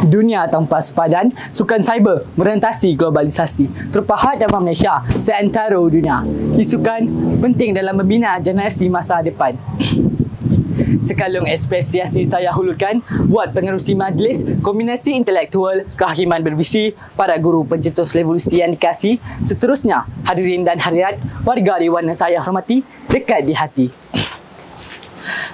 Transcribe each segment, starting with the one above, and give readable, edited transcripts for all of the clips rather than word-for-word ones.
Dunia tanpa sepadan, sukan cyber merentasi globalisasi. Terpahat dalam Malaysia, seantero dunia. Isukan penting dalam membina generasi masa depan. Sekalung apresiasi saya hulurkan buat pengerusi majlis kombinasi intelektual, kehakiman berbisi, para guru pencetus revolusi yang dikasih, seterusnya hadirin dan hadirat, warga Dewan yang saya hormati, dekat di hati.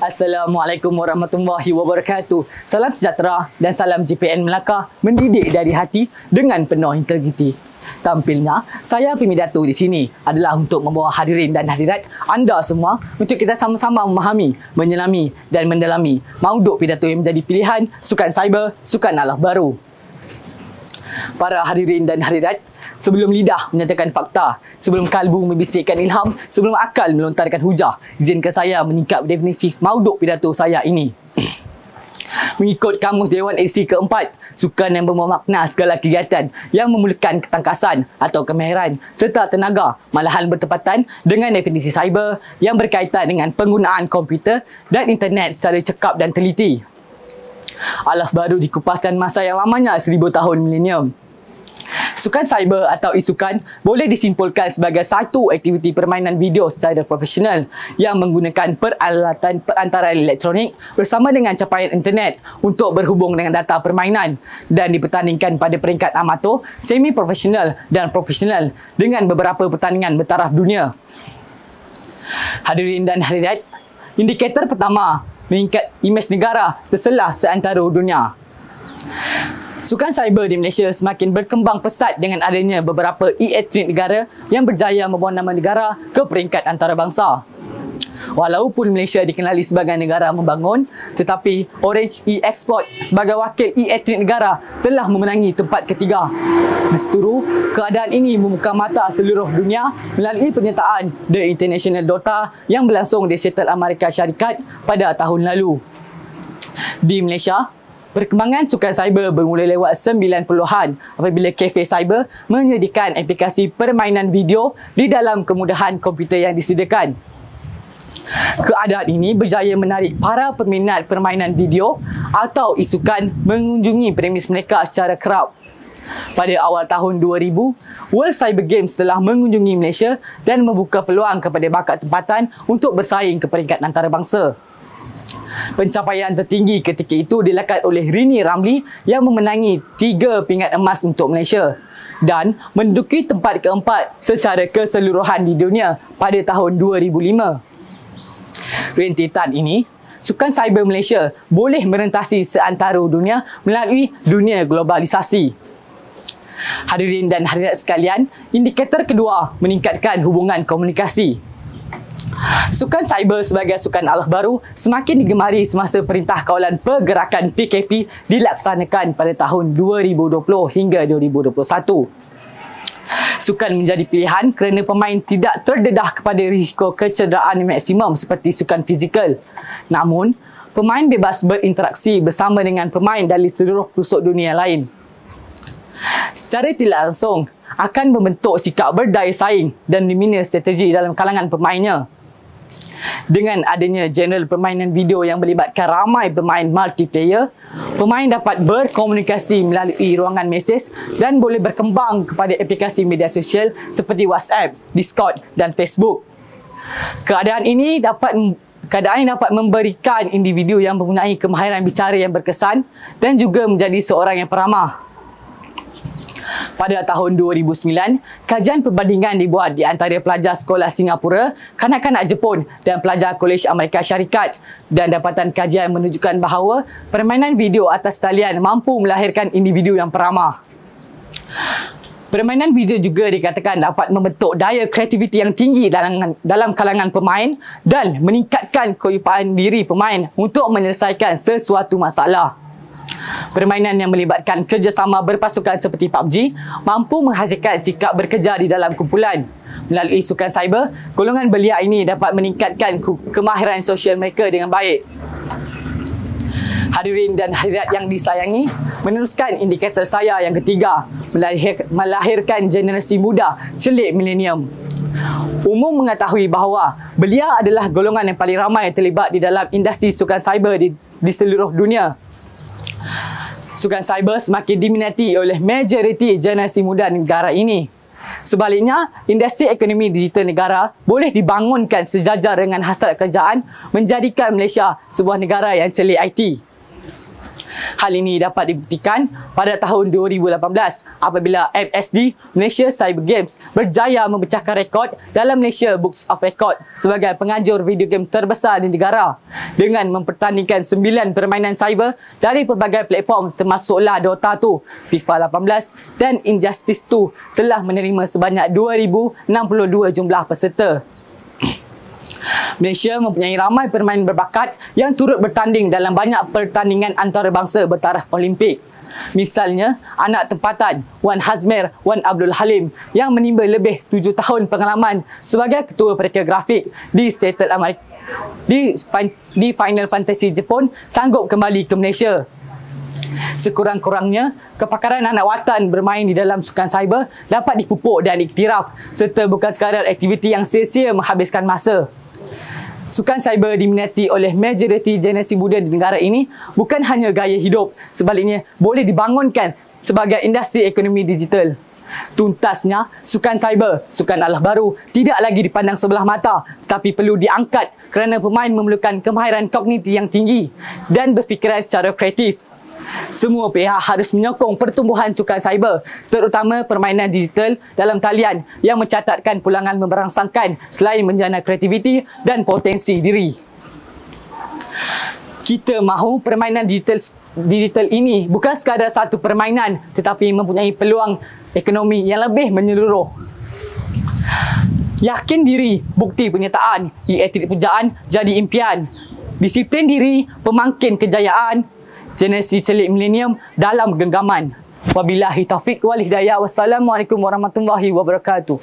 Assalamualaikum warahmatullahi wabarakatuh. Salam sejahtera dan salam GPN Melaka, mendidik dari hati dengan penuh integriti. Tampilnya, saya Pemidato di sini adalah untuk membawa hadirin dan hadirat anda semua untuk kita sama-sama memahami, menyelami dan mendalami mauduk pidato yang menjadi pilihan sukan cyber, sukan ala baru. Para hadirin dan hadirat, sebelum lidah menyatakan fakta, sebelum kalbu membisikkan ilham, sebelum akal melontarkan hujah, izinkan saya menyingkap definisi mauduk pidato saya ini. Mengikut Kamus Dewan Edisi keempat, sukan yang bermakna segala kegiatan yang memulakan ketangkasan atau kemahiran serta tenaga, malahan bertepatan dengan definisi cyber yang berkaitan dengan penggunaan komputer dan internet secara cekap dan teliti. Alaf baru dikupaskan masa yang lamanya 1000 tahun milenium. Sukan cyber atau isukan boleh disimpulkan sebagai satu aktiviti permainan video secara profesional yang menggunakan peralatan perantaraan elektronik bersama dengan capaian internet untuk berhubung dengan data permainan dan dipertandingkan pada peringkat amatur, semi-profesional dan profesional dengan beberapa pertandingan bertaraf dunia. Hadirin dan hadirat, indikator pertama, meningkat imej negara terselah seantero dunia. Sukan cyber di Malaysia semakin berkembang pesat dengan adanya beberapa e-etnik negara yang berjaya membawa nama negara ke peringkat antarabangsa. Walaupun Malaysia dikenali sebagai negara membangun, tetapi Orange e-Export sebagai wakil e-etnik negara telah memenangi tempat ketiga. Diseturu, keadaan ini membuka mata seluruh dunia melalui penyertaan The International Dota yang berlangsung di Seattle, Amerika Syarikat pada tahun lalu. Di Malaysia, perkembangan sukan cyber bermula lewat 90-an apabila kafe cyber menyediakan aplikasi permainan video di dalam kemudahan komputer yang disediakan. Keadaan ini berjaya menarik para peminat permainan video atau isukan mengunjungi premis mereka secara kerap. Pada awal tahun 2000, World Cyber Games telah mengunjungi Malaysia dan membuka peluang kepada bakat tempatan untuk bersaing ke peringkat antarabangsa. Pencapaian tertinggi ketika itu dilakukan oleh Rini Ramli yang memenangi 3 pingat emas untuk Malaysia dan menduduki tempat keempat secara keseluruhan di dunia pada tahun 2005. Rentetan ini, sukan cyber Malaysia boleh merentasi seantero dunia melalui dunia globalisasi. Hadirin dan hadirat sekalian, indikator kedua, meningkatkan hubungan komunikasi. Sukan cyber sebagai sukan alaf baru semakin digemari semasa Perintah Kawalan Pergerakan PKP dilaksanakan pada tahun 2020 hingga 2021. Sukan menjadi pilihan kerana pemain tidak terdedah kepada risiko kecederaan maksimum seperti sukan fizikal. Namun, pemain bebas berinteraksi bersama dengan pemain dari seluruh pelosok dunia lain. Secara tidak langsung, akan membentuk sikap berdaya saing dan membina strategi dalam kalangan pemainnya. Dengan adanya genre permainan video yang melibatkan ramai pemain multiplayer, pemain dapat berkomunikasi melalui ruangan mesej dan boleh berkembang kepada aplikasi media sosial seperti WhatsApp, Discord dan Facebook. Keadaan ini dapat memberikan individu yang mempunyai kemahiran bicara yang berkesan dan juga menjadi seorang yang peramah. Pada tahun 2009, kajian perbandingan dibuat di antara pelajar sekolah Singapura, kanak-kanak Jepun dan pelajar Kolej Amerika Syarikat dan dapatan kajian menunjukkan bahawa permainan video atas talian mampu melahirkan individu yang peramah. Permainan video juga dikatakan dapat membentuk daya kreativiti yang tinggi dalam kalangan pemain dan meningkatkan keupayaan diri pemain untuk menyelesaikan sesuatu masalah. Permainan yang melibatkan kerjasama berpasukan seperti PUBG mampu menghasilkan sikap bekerja di dalam kumpulan. Melalui sukan cyber, golongan belia ini dapat meningkatkan kemahiran sosial mereka dengan baik. Hadirin dan hadirat yang disayangi, meneruskan indikator saya yang ketiga, melahirkan generasi muda celik milenium. Umum mengetahui bahawa belia adalah golongan yang paling ramai terlibat di dalam industri sukan cyber di seluruh dunia. Sukan cyber semakin diminati oleh majoriti generasi muda negara ini. Sebaliknya, industri ekonomi digital negara boleh dibangunkan sejajar dengan hasrat kerajaan menjadikan Malaysia sebuah negara yang celik IT. Hal ini dapat dibuktikan pada tahun 2018 apabila FSG Malaysia Cyber Games berjaya memecahkan rekod dalam Malaysia Books of Record sebagai penganjur video game terbesar di negara dengan mempertandingkan 9 permainan cyber dari pelbagai platform termasuklah Dota 2, FIFA 18 dan Injustice 2 telah menerima sebanyak 2,062 jumlah peserta. Malaysia mempunyai ramai pemain berbakat yang turut bertanding dalam banyak pertandingan antarabangsa bertaraf Olimpik. Misalnya, anak tempatan Wan Hazmer Wan Abdul Halim yang menimba lebih 7 tahun pengalaman sebagai ketua pereka grafik di Seattle Amerika di Final Fantasy Jepun sanggup kembali ke Malaysia. Sekurang-kurangnya, kepakaran anak watan bermain di dalam sukan cyber dapat dipupuk dan iktiraf serta bukan sekadar aktiviti yang sia-sia menghabiskan masa. Sukan cyber diminati oleh majoriti generasi muda di negara ini bukan hanya gaya hidup, sebaliknya boleh dibangunkan sebagai industri ekonomi digital. Tuntasnya, sukan cyber, sukan alah baru, tidak lagi dipandang sebelah mata tetapi perlu diangkat kerana pemain memerlukan kemahiran kognitif yang tinggi dan berfikiran secara kreatif. Semua pihak harus menyokong pertumbuhan sukan cyber, terutama permainan digital dalam talian yang mencatatkan pulangan memberangsangkan selain menjana kreativiti dan potensi diri. Kita mahu permainan digital ini bukan sekadar satu permainan tetapi mempunyai peluang ekonomi yang lebih menyeluruh. Yakin diri, bukti penyertaan, iaitu pujaan jadi impian. Disiplin diri, pemangkin kejayaan. Generasi celik milenium dalam genggaman. Wabillahi taufiq wal hidayah. Wassalamualaikum warahmatullahi wabarakatuh.